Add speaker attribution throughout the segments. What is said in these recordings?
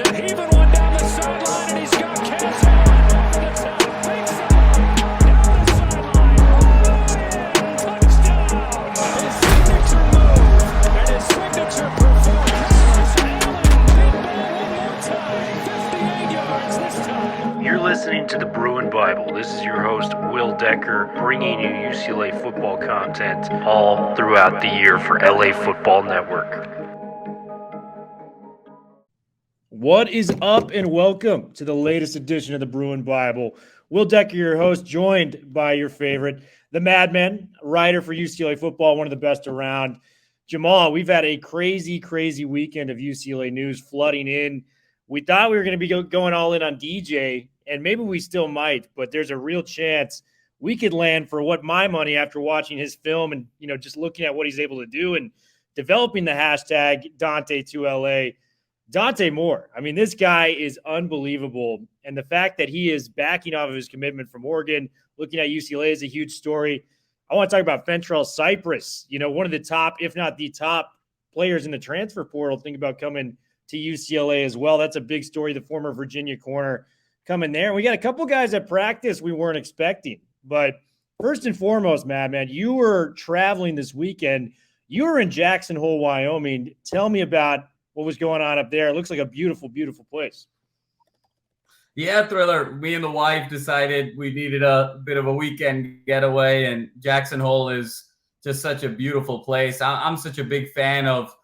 Speaker 1: Thompson heaving one down the sideline, and he's got Kazmeir over the top. Big side down the sideline. Touchdown. His signature move and his signature performance. Allen, big ball one more time. 58 yards this time.
Speaker 2: You're listening to the Bruin Bible. This is your host, Will Decker, bringing you UCLA football content all throughout the year for LA Football Network.
Speaker 3: What is up, and welcome to the latest edition of the Bruin Bible. Will Decker, your host, joined by your favorite, the Madman, writer for UCLA football, one of the best around, Jamal. We've had a crazy weekend of UCLA news flooding in. We thought we were going to be going all in on DJ, and maybe we still might, but there's a real chance we could land for what my money after watching his film and, just looking at what he's able to do and developing the hashtag Dante2LA. Dante Moore. I mean, this guy is unbelievable. And the fact that he is backing off of his commitment from Oregon, looking at UCLA is a huge story. I want to talk about Fentrell Cypress, one of the top, if not the top players in the transfer portal. Think about coming to UCLA as well. That's a big story. The former Virginia corner coming there. We got a couple guys at practice we weren't expecting. But first and foremost, man, you were traveling this weekend. You were in Jackson Hole, Wyoming. Tell me about what was going on up there. It looks like a beautiful place.
Speaker 4: Yeah, Thriller. Me and the wife decided we needed a bit of a weekend getaway, and Jackson Hole is just such a beautiful place. I'm such a big fan of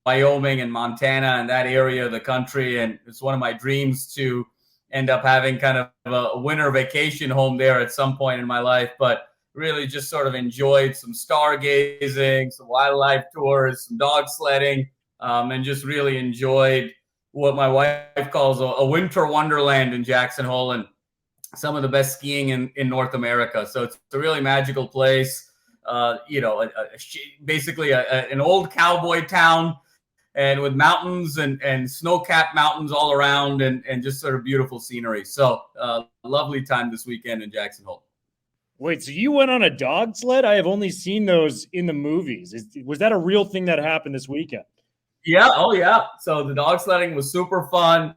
Speaker 4: Wyoming and Montana and that area of the country, and it's one of my dreams to end up having kind of a winter vacation home there at some point in my life, but really just sort of enjoyed some stargazing, some wildlife tours, some dog sledding, and just really enjoyed what my wife calls a winter wonderland in Jackson Hole and some of the best skiing in North America. So it's a really magical place, basically an old cowboy town, and with mountains and snow-capped mountains all around and just sort of beautiful scenery. So lovely time this weekend in Jackson Hole.
Speaker 3: Wait, so you went on a dog sled? I have only seen those in the movies. Was that a real thing that happened this weekend?
Speaker 4: Yeah. Oh, yeah. So the dog sledding was super fun.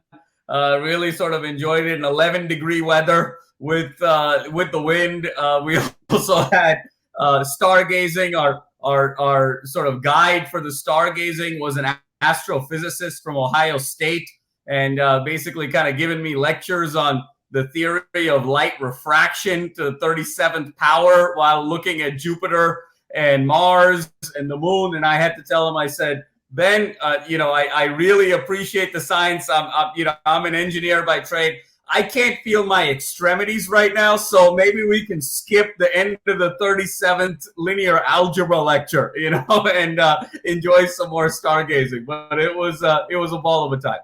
Speaker 4: Really sort of enjoyed it in 11-degree weather with the wind. We also had stargazing. Our sort of guide for the stargazing was an astrophysicist from Ohio State, and basically kind of giving me lectures on the theory of light refraction to the 37th power while looking at Jupiter and Mars and the moon. And I had to tell him, I said, Ben, I really appreciate the science. I'm an engineer by trade. I can't feel my extremities right now, so maybe we can skip the end of the 37th linear algebra lecture, and enjoy some more stargazing. But it was a ball of a time.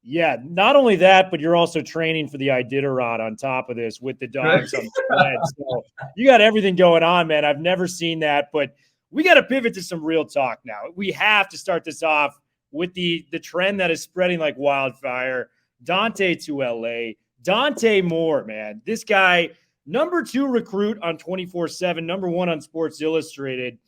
Speaker 3: Yeah, not only that, but you're also training for the Iditarod on top of this with the dogs on the sled. So you got everything going on, man. I've never seen that, but we got to pivot to some real talk now. We have to start this off with the trend that is spreading like wildfire. Dante2LA, Dante Moore, man. This guy, number 2 recruit on 24/7, number 1 on Sports Illustrated,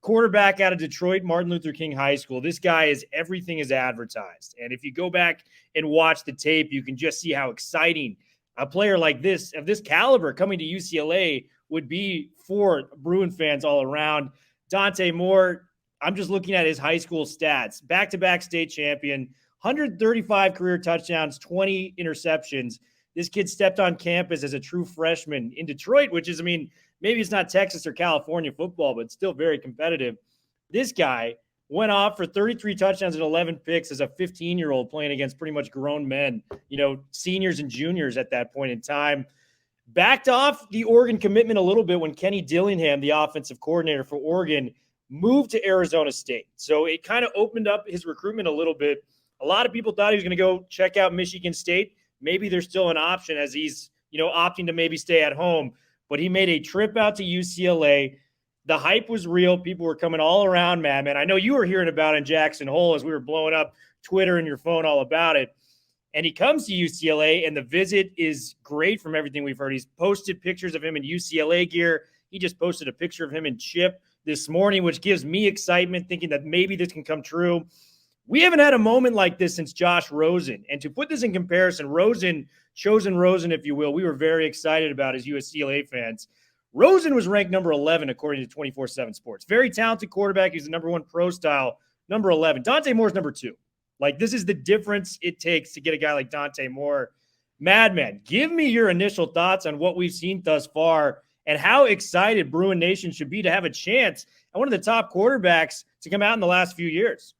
Speaker 3: quarterback out of Detroit Martin Luther King High School. This guy is everything is advertised. And if you go back and watch the tape, you can just see how exciting a player like this, of this caliber, coming to UCLA would be for Bruin fans all around. Dante Moore, I'm just looking at his high school stats. Back-to-back state champion, 135 career touchdowns, 20 interceptions. This kid stepped on campus as a true freshman in Detroit, which is, maybe it's not Texas or California football, but still very competitive. This guy went off for 33 touchdowns and 11 picks as a 15-year-old playing against pretty much grown men, seniors and juniors at that point in time. Backed off the Oregon commitment a little bit when Kenny Dillingham, the offensive coordinator for Oregon, moved to Arizona State. So it kind of opened up his recruitment a little bit. A lot of people thought he was going to go check out Michigan State. Maybe there's still an option as he's, opting to maybe stay at home. But he made a trip out to UCLA. The hype was real. People were coming all around, man. I know you were hearing about it in Jackson Hole as we were blowing up Twitter and your phone all about it. And he comes to UCLA, and the visit is great from everything we've heard. He's posted pictures of him in UCLA gear. He just posted a picture of him in Chip this morning, which gives me excitement, thinking that maybe this can come true. We haven't had a moment like this since Josh Rosen. And to put this in comparison, Chosen Rosen, if you will, we were very excited about as USCLA fans. Rosen was ranked number 11 according to 24/7 Sports. Very talented quarterback. He's the number 1 pro style, number 11. Dante Moore's number 2. Like, this is the difference it takes to get a guy like Dante Moore. Madman, give me your initial thoughts on what we've seen thus far and how excited Bruin Nation should be to have a chance at one of the top quarterbacks to come out in the last few years.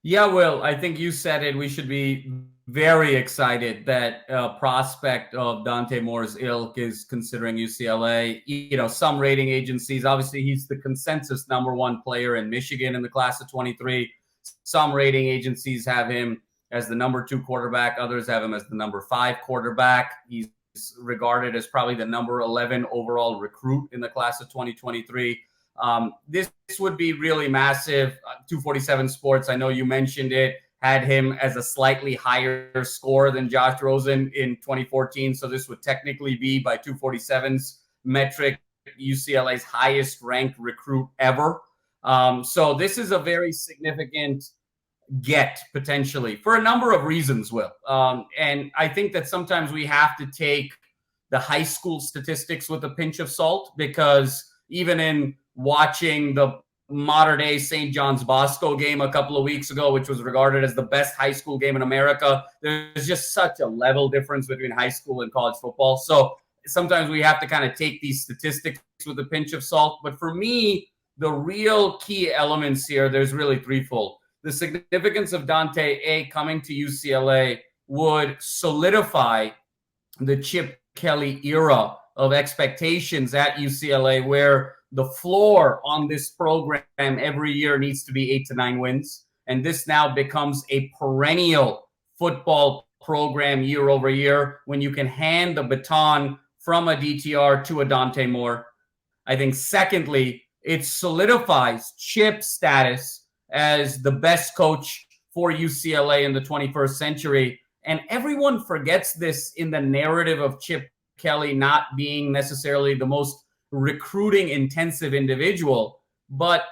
Speaker 4: Yeah, Will, I think you said it. We should be very excited that prospect of Dante Moore's ilk is considering UCLA. You know, some rating agencies, obviously he's the consensus number 1 player in Michigan in the class of 23. Some rating agencies have him as the number 2 quarterback. Others have him as the number 5 quarterback. He's regarded as probably the number 11 overall recruit in the class of 2023. This would be really massive. 247 Sports, I know you mentioned it, had him as a slightly higher score than Josh Rosen in 2014. So this would technically be, by 247's metric, UCLA's highest ranked recruit ever. So this is a very significant get potentially for a number of reasons, Will. And I think that sometimes we have to take the high school statistics with a pinch of salt, because even in watching the modern day St. John's Bosco game a couple of weeks ago, which was regarded as the best high school game in America, there's just such a level difference between high school and college football. So sometimes we have to kind of take these statistics with a pinch of salt. But for me, the real key elements here, there's really threefold. The significance of Dante coming to UCLA would solidify the Chip Kelly era of expectations at UCLA, where the floor on this program every year needs to be 8 to 9 wins. And this now becomes a perennial football program year over year when you can hand the baton from a DTR to a Dante Moore. I think secondly, it solidifies Chip's status as the best coach for UCLA in the 21st century. And everyone forgets this in the narrative of Chip Kelly not being necessarily the most recruiting intensive individual, but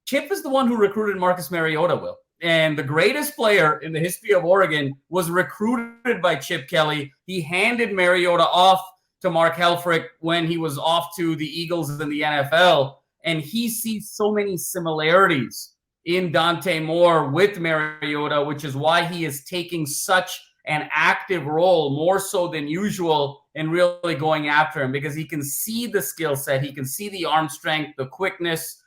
Speaker 4: Chip is the one who recruited Marcus Mariota, Will. And the greatest player in the history of Oregon was recruited by Chip Kelly. He handed Mariota off to Mark Helfrich when he was off to the Eagles in the NFL. And he sees so many similarities in Dante Moore with Mariota, which is why he is taking such an active role, more so than usual, in really going after him, because he can see the skill set, he can see the arm strength, the quickness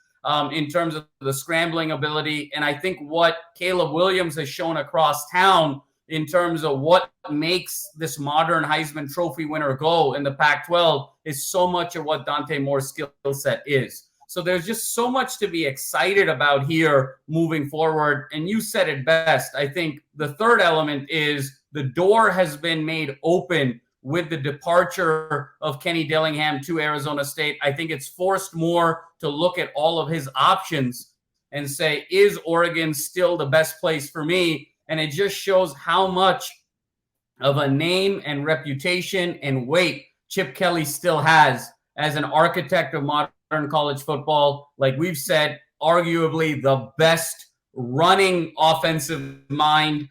Speaker 4: in terms of the scrambling ability. And I think what Caleb Williams has shown across town in terms of what makes this modern Heisman Trophy winner go in the Pac-12 is so much of what Dante Moore's skill set is. So there's just so much to be excited about here moving forward. And you said it best. I think the third element is the door has been made open with the departure of Kenny Dillingham to Arizona State. I think it's forced Moore to look at all of his options and say, is Oregon still the best place for me? And it just shows how much of a name and reputation and weight Chip Kelly still has as an architect of modern college football. Like we've said, arguably the best running offensive mind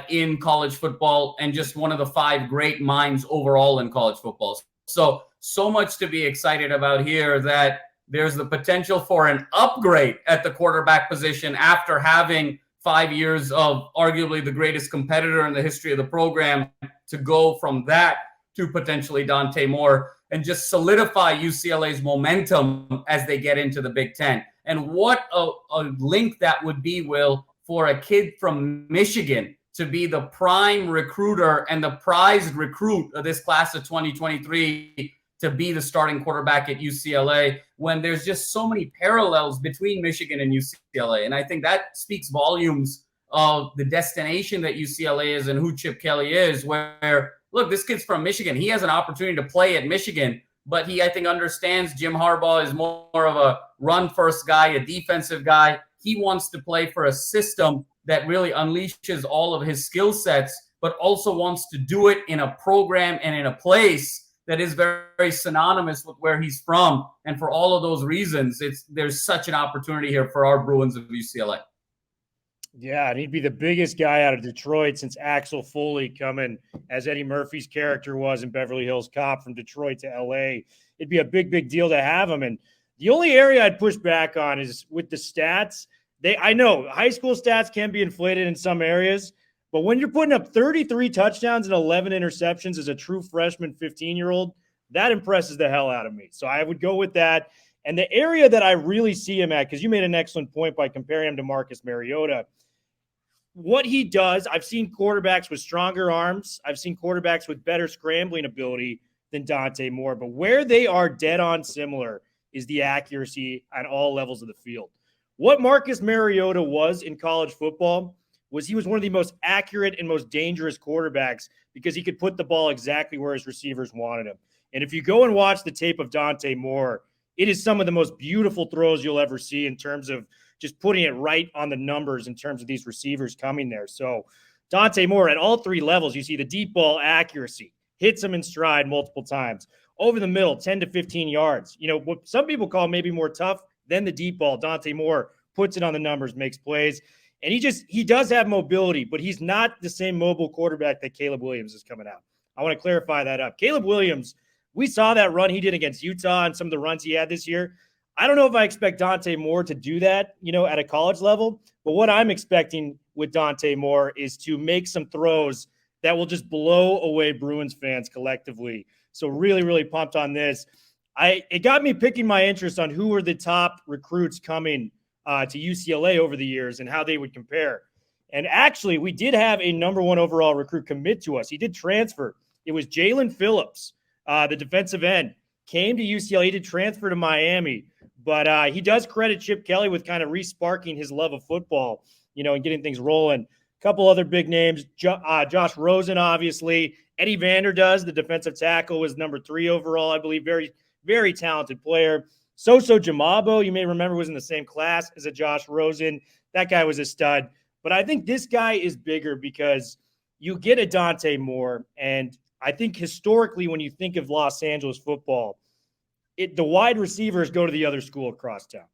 Speaker 4: in college football, and just one of the 5 great minds overall in college football. So much to be excited about here, that there's the potential for an upgrade at the quarterback position after having 5 years of arguably the greatest competitor in the history of the program, to go from that to potentially Dante Moore and just solidify UCLA's momentum as they get into the Big Ten. And what a link that would be, Will, for a kid from Michigan to be the prime recruiter and the prized recruit of this class of 2023 to be the starting quarterback at UCLA, when there's just so many parallels between Michigan and UCLA. And I think that speaks volumes of the destination that UCLA is and who Chip Kelly is, where, look, this kid's from Michigan. He has an opportunity to play at Michigan, but he, I think, understands Jim Harbaugh is more of a run-first guy, a defensive guy. He wants to play for a system that really unleashes all of his skill sets, but also wants to do it in a program and in a place that is very, very synonymous with where he's from. And for all of those reasons, there's such an opportunity here for our Bruins of UCLA.
Speaker 3: Yeah, and he'd be the biggest guy out of Detroit since Axel Foley coming as Eddie Murphy's character was in Beverly Hills Cop from Detroit to LA. It'd be a big, big deal to have him. And the only area I'd push back on is with the stats. I know high school stats can be inflated in some areas, but when you're putting up 33 touchdowns and 11 interceptions as a true freshman 15-year-old, that impresses the hell out of me. So I would go with that. And the area that I really see him at, because you made an excellent point by comparing him to Marcus Mariota, what he does, I've seen quarterbacks with stronger arms. I've seen quarterbacks with better scrambling ability than Dante Moore. But where they are dead on similar is the accuracy at all levels of the field. What Marcus Mariota was in college football was he was one of the most accurate and most dangerous quarterbacks because he could put the ball exactly where his receivers wanted him. And if you go and watch the tape of Dante Moore, it is some of the most beautiful throws you'll ever see in terms of just putting it right on the numbers in terms of these receivers coming there. So Dante Moore at all three levels, you see the deep ball accuracy, hits him in stride multiple times. Over the middle, 10 to 15 yards. You know, what some people call maybe more tough than the deep ball. Dante Moore puts it on the numbers, makes plays. And he does have mobility, but he's not the same mobile quarterback that Caleb Williams is coming out. I want to clarify that up. Caleb Williams, we saw that run he did against Utah and some of the runs he had this year. I don't know if I expect Dante Moore to do that, at a college level, but what I'm expecting with Dante Moore is to make some throws that will just blow away Bruins fans collectively. So really, really pumped on this. It got me picking my interest on who were the top recruits coming to UCLA over the years and how they would compare. And actually, we did have a number one overall recruit commit to us. He did transfer. It was Jalen Phillips, the defensive end, came to UCLA. He did transfer to Miami. But he does credit Chip Kelly with kind of re-sparking his love of football, and getting things rolling. A couple other big names, Josh Rosen, obviously. Eddie Vander does, the defensive tackle, was number 3 overall, I believe. Very, very talented player. Soso Jamabo, you may remember, was in the same class as a Josh Rosen. That guy was a stud. But I think this guy is bigger because you get a Dante Moore, and I think historically when you think of Los Angeles football, the wide receivers go to the other school across town.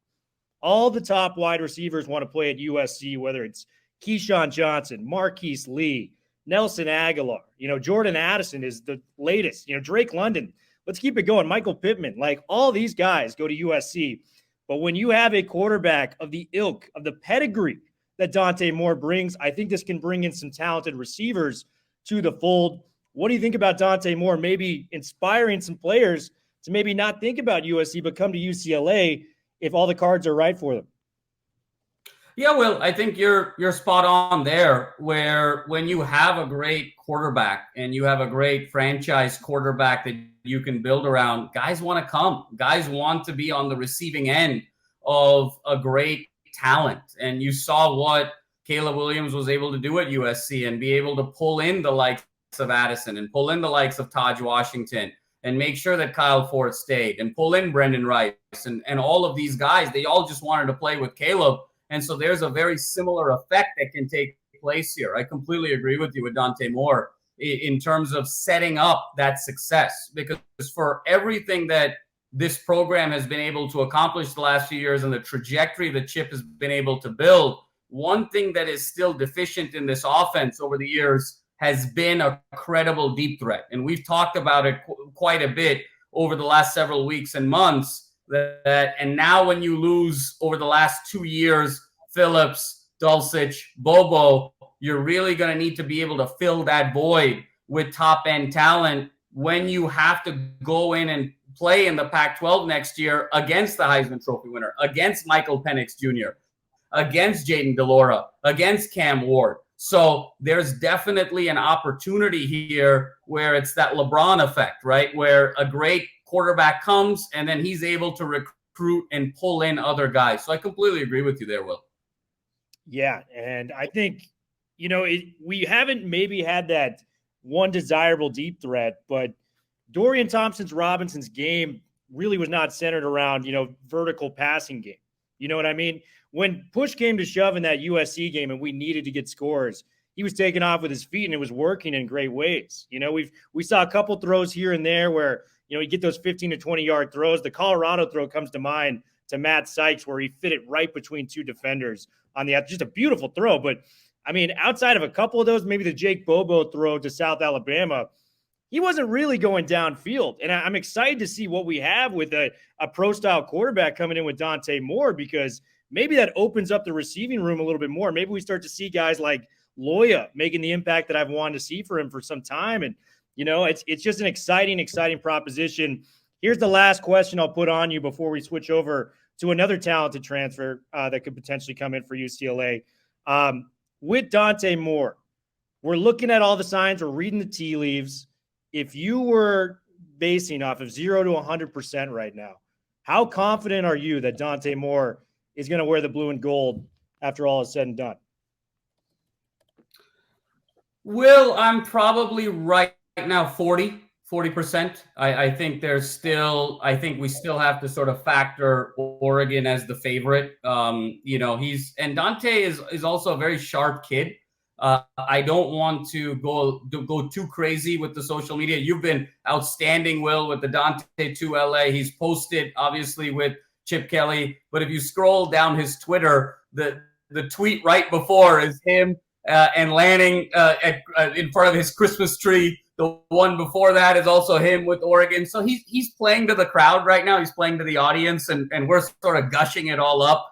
Speaker 3: All the top wide receivers want to play at USC, whether it's Keyshawn Johnson, Marquise Lee, Nelson Aguilar. Jordan Addison is the latest. Drake London. Let's keep it going. Michael Pittman. Like, all these guys go to USC. But when you have a quarterback of the ilk, of the pedigree that Dante Moore brings, I think this can bring in some talented receivers to the fold. What do you think about Dante Moore maybe inspiring some players to maybe not think about USC, but come to UCLA if all the cards are right for them?
Speaker 4: Yeah, Will, I think you're spot on there, where when you have a great quarterback and you have a great franchise quarterback that you can build around, guys want to come. Guys want to be on the receiving end of a great talent. And you saw what Caleb Williams was able to do at USC and be able to pull in the likes of Addison and pull in the likes of Taj Washington and make sure that Kyle Ford stayed and pull in Brendan Rice and all of these guys. They all just wanted to play with Caleb. And so there's a very similar effect that can take place here. I completely agree with you with Dante Moore in terms of setting up that success, because for everything that this program has been able to accomplish the last few years and the trajectory that Chip has been able to build, one thing that is still deficient in this offense over the years has been a credible deep threat. And we've talked about it quite a bit over the last several weeks and months. And now when you lose over the last 2 years, Phillips, Dulcich, Bobo, you're really going to need to be able to fill that void with top-end talent when you have to go in and play in the Pac-12 next year against the Heisman Trophy winner, against Michael Penix Jr., against Jaden DeLora, against Cam Ward. So there's definitely an opportunity here where it's that LeBron effect, right? Where a great quarterback comes and then he's able to recruit and pull in other guys. So I completely agree with you there, Will.
Speaker 3: Yeah, and I think, we haven't maybe had that one desirable deep threat, but Dorian Thompson-Robinson's game really was not centered around, vertical passing game. You know what I mean? When push came to shove in that USC game and we needed to get scores, he was taking off with his feet and it was working in great ways. We saw a couple throws here and there where, you get those 15 to 20 yard throws. The Colorado throw comes to mind to Matt Sykes where he fit it right between two defenders on the – just a beautiful throw. But, I mean, outside of a couple of those, maybe the Jake Bobo throw to South Alabama, he wasn't really going downfield. And I'm excited to see what we have with a pro-style quarterback coming in with Dante Moore, because maybe that opens up the receiving room a little bit more. Maybe we start to see guys like Loya making the impact that I've wanted to see for him for some time. And, it's just an exciting proposition. Here's the last question I'll put on you before we switch over to another talented transfer that could potentially come in for UCLA. With Dante Moore, we're looking at all the signs. We're reading the tea leaves. If you were basing off of 0 to 100% right now, how confident are you that Dante Moore is going to wear the blue and gold after all is said and done?
Speaker 4: Will, I'm probably right now 40%. I think we still have to sort of factor Oregon as the favorite. And Dante is also a very sharp kid. I don't want to go too crazy with the social media. You've been outstanding, Will, with the Dante to LA. He's posted, obviously, with Chip Kelly. But if you scroll down his Twitter, the tweet right before is him and Lanning in front of his Christmas tree. The one before that is also him with Oregon. So he's playing to the crowd right now. He's playing to the audience, and we're sort of gushing it all up.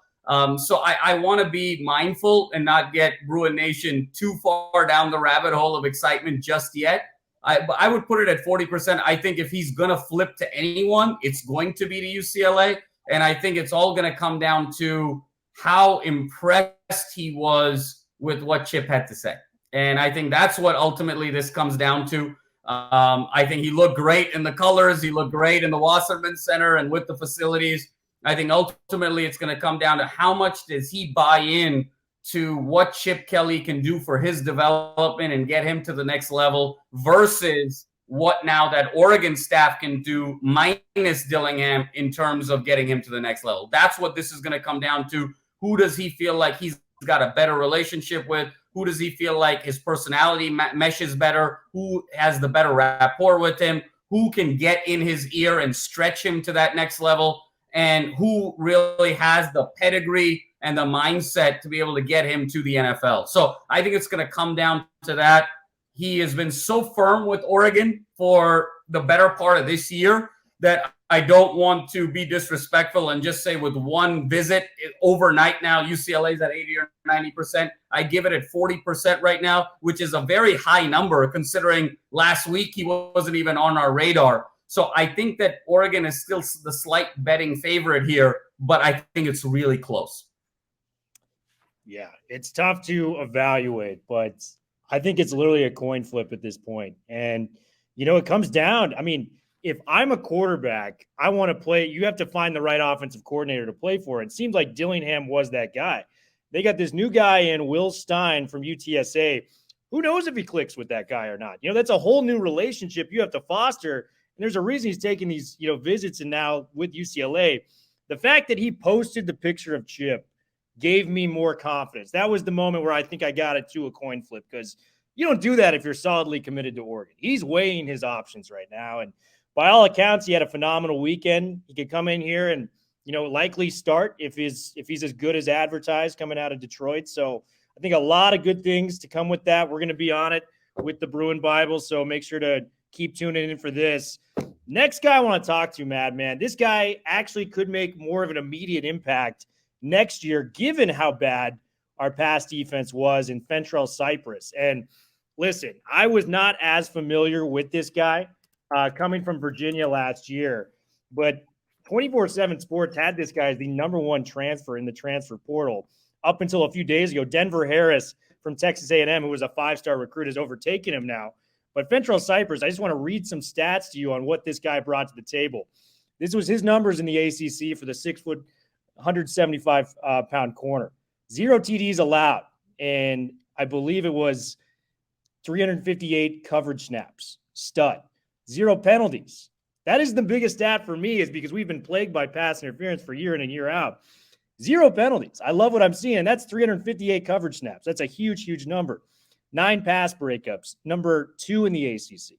Speaker 4: So I want to be mindful and not get Bruin Nation too far down the rabbit hole of excitement just yet. I would put it at 40%. I think if he's going to flip to anyone, it's going to be to UCLA. And I think it's all going to come down to how impressed he was with what Chip had to say. And I think that's what ultimately this comes down to. I think he looked great in the colors. He looked great in the Wasserman Center and with the facilities. I think ultimately it's going to come down to how much does he buy in to what Chip Kelly can do for his development and get him to the next level versus what now that Oregon staff can do minus Dillingham in terms of getting him to the next level. That's what this is going to come down to. Who does he feel like he's got a better relationship with? Who does he feel like his personality meshes better? Who has the better rapport with him? Who can get in his ear and stretch him to that next level? And who really has the pedigree and the mindset to be able to get him to the NFL? So I think it's going to come down to that. He has been so firm with Oregon for the better part of this year that I don't want to be disrespectful and just say with one visit overnight now, UCLA's at 80 or 90%. I give it at 40% right now, which is a very high number considering last week he wasn't even on our radar. So I think that Oregon is still the slight betting favorite here, but I think it's really close.
Speaker 3: Yeah, it's tough to evaluate, but I think it's literally a coin flip at this point. And, it comes down. I mean, if I'm a quarterback, I want to play. You have to find the right offensive coordinator to play for. It seems like Dillingham was that guy. They got this new guy in, Will Stein from UTSA. Who knows if he clicks with that guy or not? That's a whole new relationship you have to foster. And there's a reason he's taking these, visits and now with UCLA. The fact that he posted the picture of Chip gave me more confidence. That was the moment where I think I got it to a coin flip, because you don't do that if you're solidly committed to Oregon. He's weighing his options right now. And by all accounts, he had a phenomenal weekend. He could come in here and, likely start if he's as good as advertised coming out of Detroit. So I think a lot of good things to come with that. We're going to be on it with the Bruin Bible. So make sure to keep tuning in for this. Next guy I want to talk to, man. This guy actually could make more of an immediate impact next year, given how bad our pass defense was in Fentrell Cypress. And listen, I was not as familiar with this guy coming from Virginia last year, but 24/7 Sports had this guy as the number one transfer in the transfer portal up until a few days ago. Denver Harris from Texas A&M, who was a 5-star recruit, has overtaken him now. But Fentrell Cypress, I just want to read some stats to you on what this guy brought to the table. This was his numbers in the ACC for the 6-foot, 175-pound corner. 0 TDs allowed, and I believe it was 358 coverage snaps. Stud. 0 penalties. That is the biggest stat for me, is because we've been plagued by pass interference for year in and year out. 0 penalties. I love what I'm seeing. That's 358 coverage snaps. That's a huge, huge number. 9 pass breakups, number 2 in the ACC.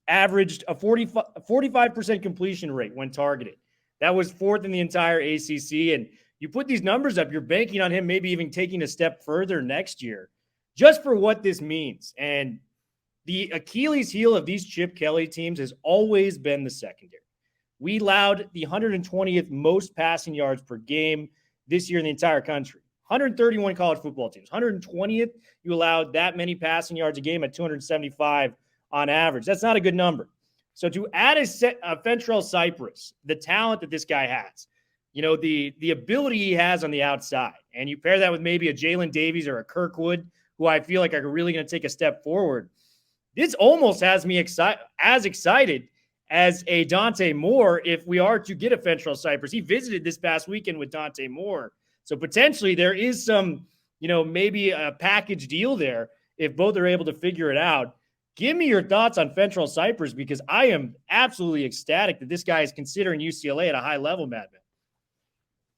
Speaker 3: Averaged a 45% completion rate when targeted. That was 4th in the entire ACC. And you put these numbers up, you're banking on him maybe even taking a step further next year just for what this means. And the Achilles heel of these Chip Kelly teams has always been the secondary. We allowed the 120th most passing yards per game this year in the entire country. 131 college football teams. 120th, you allowed that many passing yards a game at 275 on average. That's not a good number. So to add a Fentrell Cypress, the talent that this guy has, the ability he has on the outside, and you pair that with maybe a Jaylin Davies or a Kirkwood, who I feel like are really going to take a step forward, this almost has me as excited as a Dante Moore if we are to get a Fentrell Cypress. He visited this past weekend with Dante Moore. So potentially there is some, maybe a package deal there if both are able to figure it out. Give me your thoughts on Fentrell Cypress, because I am absolutely ecstatic that this guy is considering UCLA at a high level, Madman.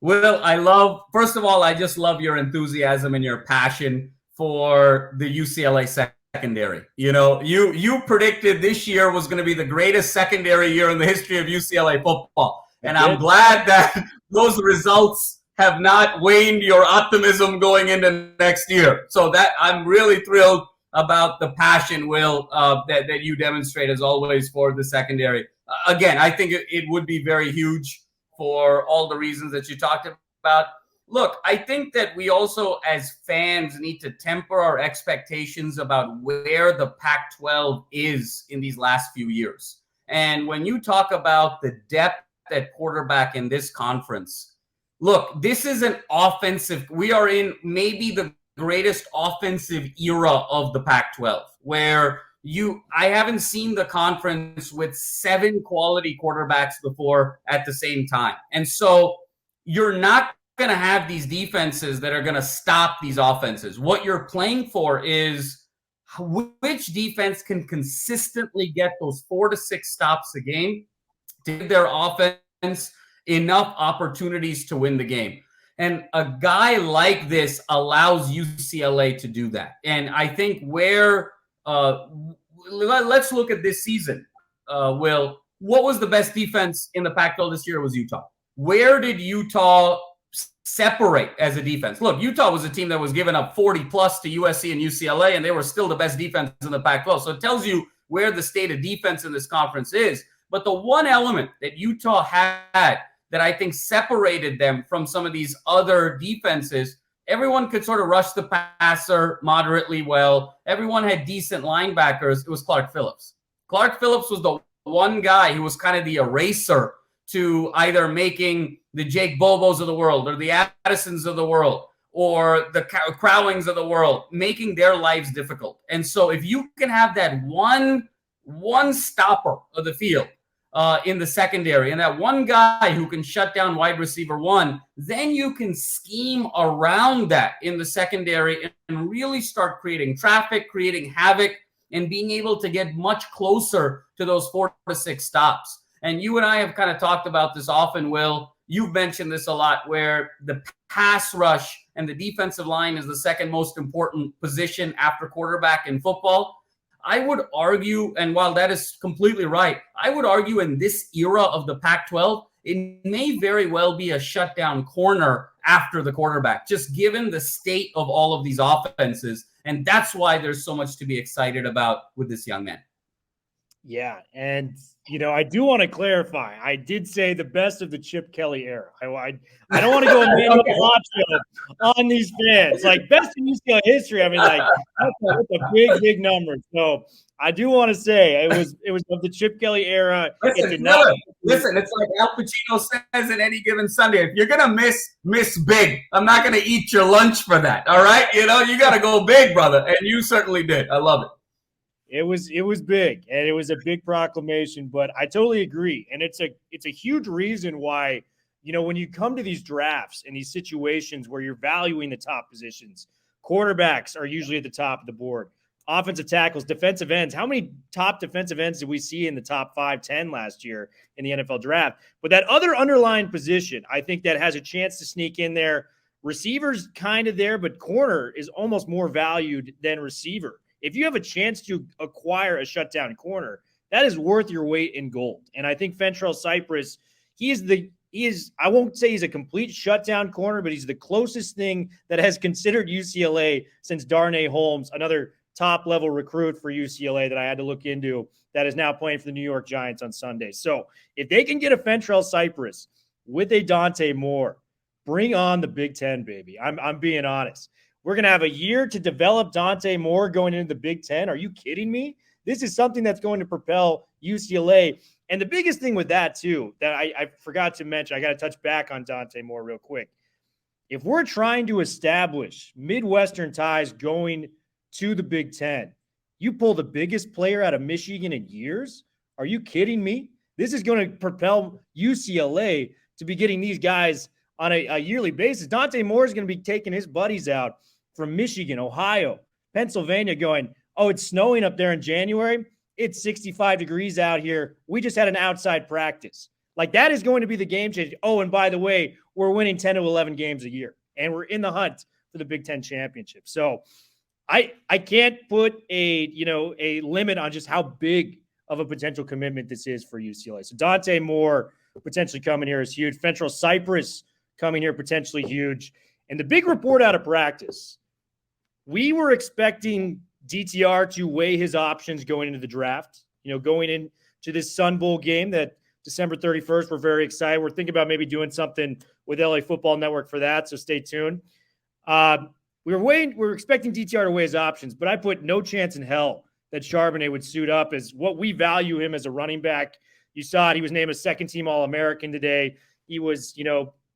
Speaker 4: Well, first of all, I just love your enthusiasm and your passion for the UCLA secondary. You predicted this year was going to be the greatest secondary year in the history of UCLA football. And I'm glad that those results have not waned your optimism going into next year. So that I'm really thrilled about the passion, Will, that you demonstrate as always for the secondary. Again, I think it would be very huge for all the reasons that you talked about. Look, I think that we also as fans need to temper our expectations about where the Pac-12 is in these last few years. And when you talk about the depth at quarterback in this conference, look, this is an offensive. We are in maybe the greatest offensive era of the Pac-12, where I haven't seen the conference with 7 quality quarterbacks before at the same time. And so you're not going to have these defenses that are going to stop these offenses. What you're playing for is which defense can consistently get those 4 to 6 stops a game to give their offense enough opportunities to win the game. And a guy like this allows UCLA to do that. And I think let's look at this season, Will. What was the best defense in the Pac-12 this year? It was Utah. Where did Utah separate as a defense? Look, Utah was a team that was giving up 40 plus to USC and UCLA, and they were still the best defense in the Pac-12. So it tells you where the state of defense in this conference is. But the one element that Utah had that I think separated them from some of these other defenses, everyone could sort of rush the passer moderately well. Everyone had decent linebackers. It was Clark Phillips. Clark Phillips was the one guy who was kind of the eraser to either making the Jake Bobos of the world or the Addisons of the world or the Crowlings of the world, making their lives difficult. And so if you can have that one stopper of the field in the secondary and that one guy who can shut down wide receiver 1, then you can scheme around that in the secondary and really start creating traffic, creating havoc, and being able to get much closer to those 4 to 6 stops. And you and I have kind of talked about this often, Will. You've mentioned this a lot, where the pass rush and the defensive line is the second most important position after quarterback in football. I would argue, and while that is completely right, I would argue in this era of the Pac-12, it may very well be a shutdown corner after the quarterback, just given the state of all of these offenses. And that's why there's so much to be excited about with this young man.
Speaker 3: Yeah, and I do want to clarify. I did say the best of the Chip Kelly era. I don't want to go and make a hot show on these fans. Like, best in UCLA history. I mean, that's a big number. So I do want to say it was of the Chip Kelly era.
Speaker 4: Listen, it's like Al Pacino says in Any Given Sunday, if you're gonna miss big, I'm not gonna eat your lunch for that. All right, you got to go big, brother, and you certainly did. I love it.
Speaker 3: It was big, and it was a big proclamation, but I totally agree. And it's a huge reason why, when you come to these drafts and these situations where you're valuing the top positions, quarterbacks are usually at the top of the board, offensive tackles, defensive ends. How many top defensive ends did we see in the top 5-10 last year in the NFL draft? But that other underlying position, I think that has a chance to sneak in there. Receivers kind of there, but corner is almost more valued than receiver. If you have a chance to acquire a shutdown corner, that is worth your weight in gold. And I think Fentrell Cypress, he is the I won't say he's a complete shutdown corner, but he's the closest thing that has considered UCLA since Darnay Holmes, another top-level recruit for UCLA that I had to look into, that is now playing for the New York Giants on Sunday. So if they can get a Fentrell Cypress with a Dante Moore, bring on the Big Ten, baby. I'm being honest. We're going to have a year to develop Dante Moore going into the Big Ten. Are you kidding me? This is something that's going to propel UCLA. And the biggest thing with that, too, that I forgot to mention, I got to touch back on Dante Moore real quick. If we're trying to establish Midwestern ties going to the Big Ten, you pull the biggest player out of Michigan in years? Are you kidding me? This is going to propel UCLA to be getting these guys on a yearly basis. Dante Moore is going to be taking his buddies out from Michigan, Ohio, Pennsylvania, going, oh, it's snowing up there in January. It's 65 degrees out here. We just had an outside practice. Like, that is going to be the game change. Oh, and by the way, we're winning 10 to 11 games a year, and we're in the hunt for the Big Ten championship. So I can't put a limit on just how big of a potential commitment this is for UCLA. So Dante Moore potentially coming here is huge. Fentrell Cypress coming here potentially huge. And the big report out of practice, we were expecting DTR to weigh his options going into the draft, going into this Sun Bowl game that December 31st, we're very excited. We're thinking about maybe doing something with LA Football Network for that, so stay tuned. We were expecting DTR to weigh his options, but I put no chance in hell that Charbonnet would suit up as what we value him as a running back. You saw it. He was named a second-team All-American today. He was,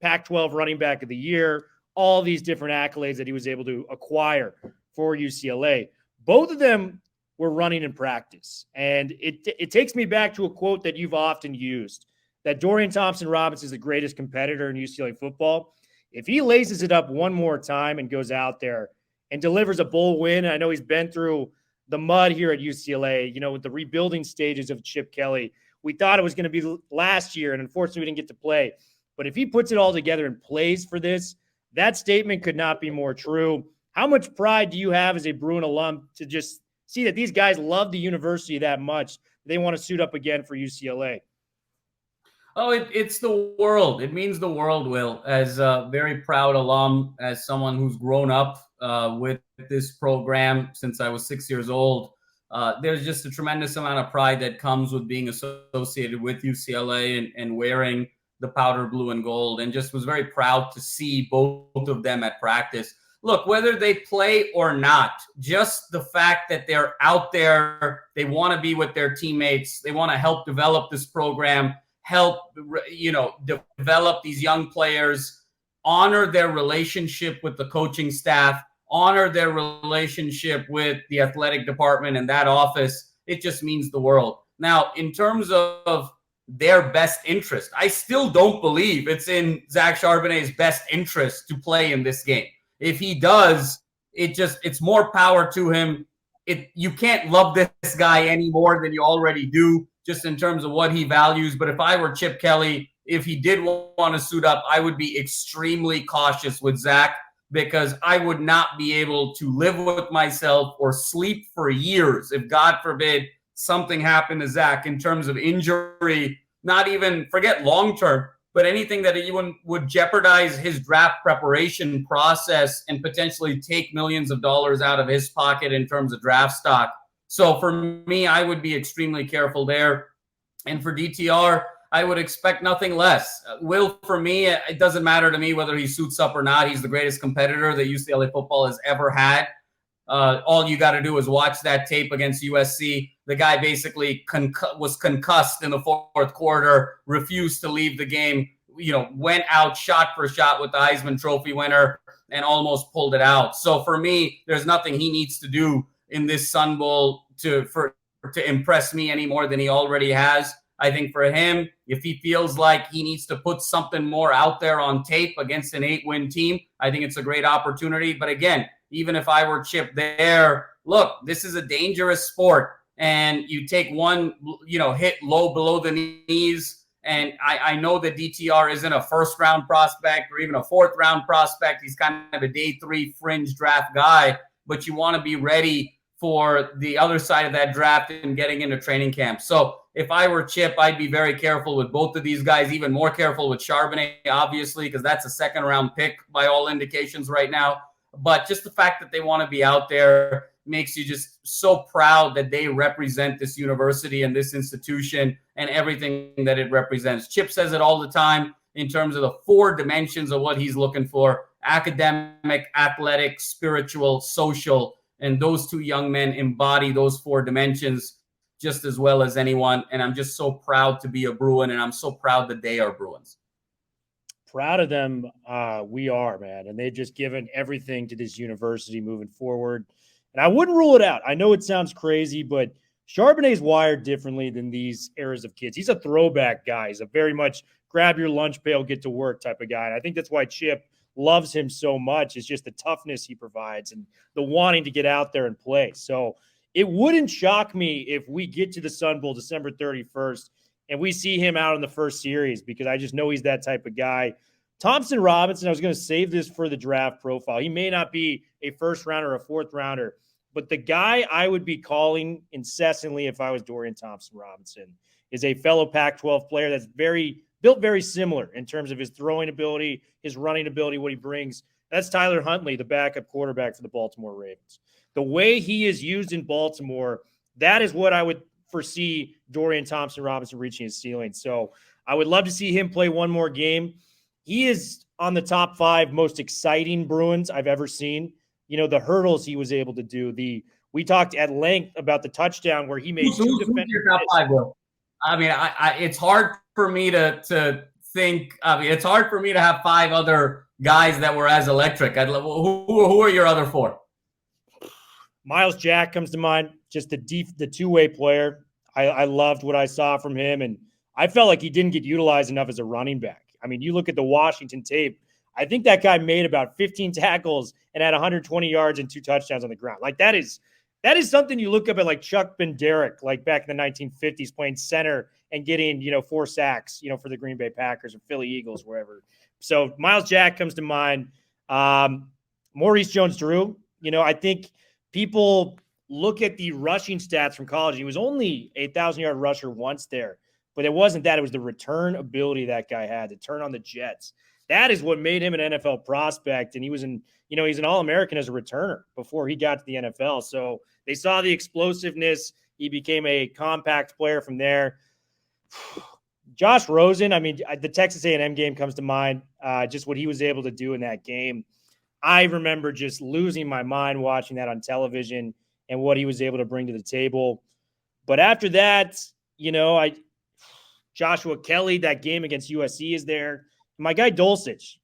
Speaker 3: Pac-12 running back of the year, all these different accolades that he was able to acquire for UCLA. Both of them were running in practice. And it takes me back to a quote that you've often used, that Dorian Thompson-Robinson is the greatest competitor in UCLA football. If he laces it up one more time and goes out there and delivers a bowl win, I know he's been through the mud here at UCLA, with the rebuilding stages of Chip Kelly. We thought it was going to be last year, and unfortunately we didn't get to play. But if he puts it all together and plays for this, that statement could not be more true. How much pride do you have as a Bruin alum to just see that these guys love the university that much, they want to suit up again for UCLA?
Speaker 4: Oh, it's the world. It means the world, Will, as a very proud alum, as someone who's grown up with this program since I was 6 years old. There's just a tremendous amount of pride that comes with being associated with UCLA and wearing the powder blue and gold, and just was very proud to see both of them at practice. Look, whether they play or not, just the fact that they're out there, they want to be with their teammates, they want to help develop this program, help, develop these young players, honor their relationship with the coaching staff, honor their relationship with the athletic department and that office. It just means the world. Now, in terms of their best interest, I still don't believe it's in Zach Charbonnet's best interest to play in this game. If he does, it's more power to him. You can't love this guy any more than you already do, just in terms of what he values. But if I were Chip Kelly, if he did want to suit up, I would be extremely cautious with Zach, because I would not be able to live with myself or sleep for years if, God forbid, something happened to Zach in terms of injury, not even forget long-term, but anything that even would jeopardize his draft preparation process and potentially take millions of dollars out of his pocket in terms of draft stock. So for me, I would be extremely careful there. And for DTR, I would expect nothing less. Will, for me, it doesn't matter to me whether he suits up or not. He's the greatest competitor that UCLA football has ever had. All you got to do is watch that tape against USC. The guy basically was concussed in the fourth quarter, refused to leave the game, went out shot for shot with the Heisman Trophy winner and almost pulled it out. So for me, there's nothing he needs to do in this Sun Bowl to impress me any more than he already has. I think for him, if he feels like he needs to put something more out there on tape against an 8-win team, I think it's a great opportunity. But again, even if I were Chip there, look, this is a dangerous sport. And you take one, hit low below the knees. And I know that DTR isn't a first-round prospect or even a fourth-round prospect. He's kind of a day 3 fringe draft guy. But you want to be ready for the other side of that draft and getting into training camp. So if I were Chip, I'd be very careful with both of these guys, even more careful with Charbonnet, obviously, because that's a second-round pick by all indications right now. But just the fact that they want to be out there makes you just so proud that they represent this university and this institution and everything that it represents. Chip says it all the time in terms of the 4 dimensions of what he's looking for: academic, athletic, spiritual, social. And those 2 young men embody those 4 dimensions just as well as anyone. And I'm just so proud to be a Bruin, and I'm so proud that they are Bruins.
Speaker 3: Proud of them. We are, man. And they've just given everything to this university moving forward. And I wouldn't rule it out. I know it sounds crazy, but Charbonnet's wired differently than these eras of kids. He's a throwback guy. He's a very much grab your lunch pail, get to work type of guy. And I think that's why Chip loves him so much. It's just the toughness he provides and the wanting to get out there and play. So it wouldn't shock me if we get to the Sun Bowl December 31st and we see him out in the first series, because I just know he's that type of guy. Thompson-Robinson, I was going to save this for the draft profile. He may not be a first rounder or a fourth rounder, but the guy I would be calling incessantly if I was Dorian Thompson-Robinson is a fellow Pac-12 player that's built very similar in terms of his throwing ability, his running ability, what he brings. That's Tyler Huntley, the backup quarterback for the Baltimore Ravens. The way he is used in Baltimore, that is what I would foresee Dorian Thompson-Robinson reaching his ceiling. So I would love to see him play one more game. He is on the top 5 most exciting Bruins I've ever seen. You know, the hurdles he was able to do. We talked at length about the touchdown where he made 2 defenders.
Speaker 4: Top 5, Will? I mean, it's hard for me to think. I mean, it's hard for me to have 5 other guys that were as electric. Who are your other 4?
Speaker 3: Miles Jack comes to mind. Just the two-way player. I loved what I saw from him, and I felt like he didn't get utilized enough as a running back. I mean, you look at the Washington tape, I think that guy made about 15 tackles and had 120 yards and 2 touchdowns on the ground. Like that is something you look up at, like Chuck Benderek, like back in the 1950s, playing center and getting, 4 sacks, for the Green Bay Packers or Philly Eagles, wherever. So Miles Jack comes to mind. Maurice Jones-Drew, I think people look at the rushing stats from college. He was only a 1,000-yard rusher once there, but it wasn't that. It was the return ability that guy had to turn on the Jets. That is what made him an NFL prospect. And he was he's an All-American as a returner before he got to the NFL. So they saw the explosiveness. He became a compact player from there. Josh Rosen, I mean, the Texas A&M game comes to mind, just what he was able to do in that game. I remember just losing my mind watching that on television and what he was able to bring to the table. But after that, Joshua Kelly, that game against USC is there. My guy Dulcich,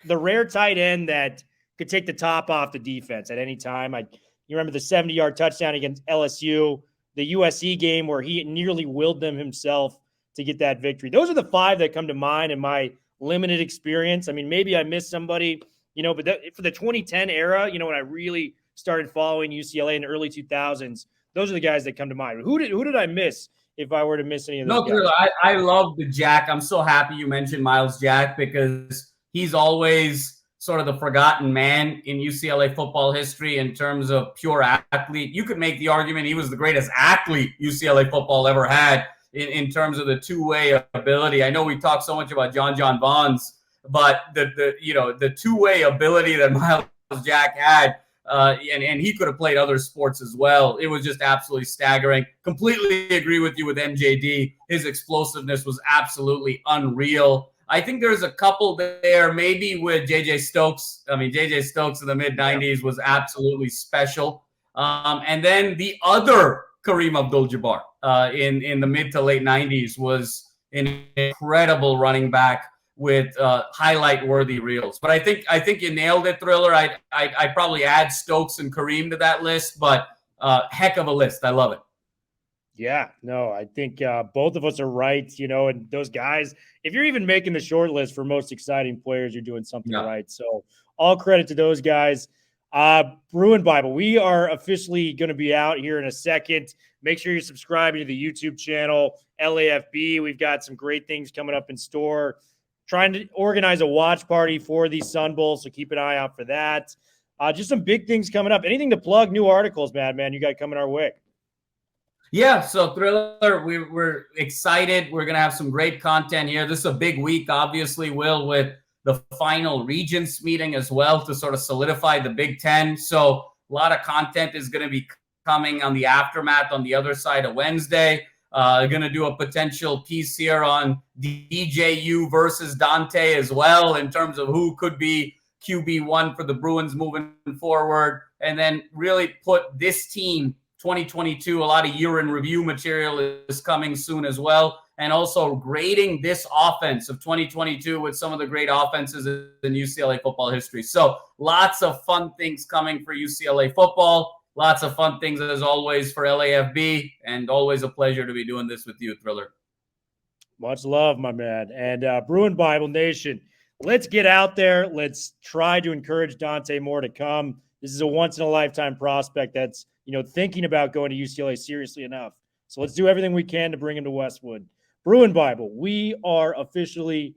Speaker 3: the rare tight end that could take the top off the defense at any time. You remember the 70-yard touchdown against LSU, the USC game where he nearly willed them himself to get that victory. Those are the 5 that come to mind in my limited experience. I mean, maybe I missed somebody, but for the 2010 era, when I really started following UCLA in the early 2000s, those are the guys that come to mind. Who did I miss? If I were to miss any of those guys.
Speaker 4: I love the Jack. I'm so happy you mentioned Miles Jack because he's always sort of the forgotten man in UCLA football history in terms of pure athlete. You could make the argument he was the greatest athlete UCLA football ever had in terms of the two-way ability. I know we talk so much about JonJon Vaughns, but the two-way ability that Miles Jack had, and he could have played other sports as well. It was just absolutely staggering. Completely agree with you with MJD. His explosiveness was absolutely unreal. I think there's a couple there, maybe with J.J. Stokes. I mean, J.J. Stokes in the mid-'90s was absolutely special. And then the other Kareem Abdul-Jabbar in the mid to late 90s was an incredible running back with highlight-worthy reels. But I think you nailed it, Thriller. I'd probably add Stokes and Kareem to that list, but heck of a list. I love it.
Speaker 3: Yeah, no, I think both of us are right, and those guys, if you're even making the short list for most exciting players, you're doing something right. So all credit to those guys. Bruin Bible, we are officially going to be out here in a second. Make sure you're subscribing to the YouTube channel, LAFB. We've got some great things coming up in store. Trying to organize a watch party for the Sun Bowl, so keep an eye out for that. Just some big things coming up. Anything to plug? New articles, man, you got coming our way.
Speaker 4: Yeah, so Thriller, we're excited. We're going to have some great content here. This is a big week, obviously, Will, with the final Regents meeting as well to sort of solidify the Big Ten. So a lot of content is going to be coming on the aftermath on the other side of Wednesday. Going to do a potential piece here on DJU versus Dante as well in terms of who could be QB1 for the Bruins moving forward. And then really put this team 2022, a lot of year in review material is coming soon as well. And also grading this offense of 2022 with some of the great offenses in UCLA football history. So lots of fun things coming for UCLA football. Lots of fun things, as always, for LAFB. And always a pleasure to be doing this with you, Thriller.
Speaker 3: Much love, my man. And Bruin Bible Nation, let's get out there. Let's try to encourage Dante Moore to come. This is a once-in-a-lifetime prospect that's, thinking about going to UCLA seriously enough. So let's do everything we can to bring him to Westwood. Bruin Bible, we are officially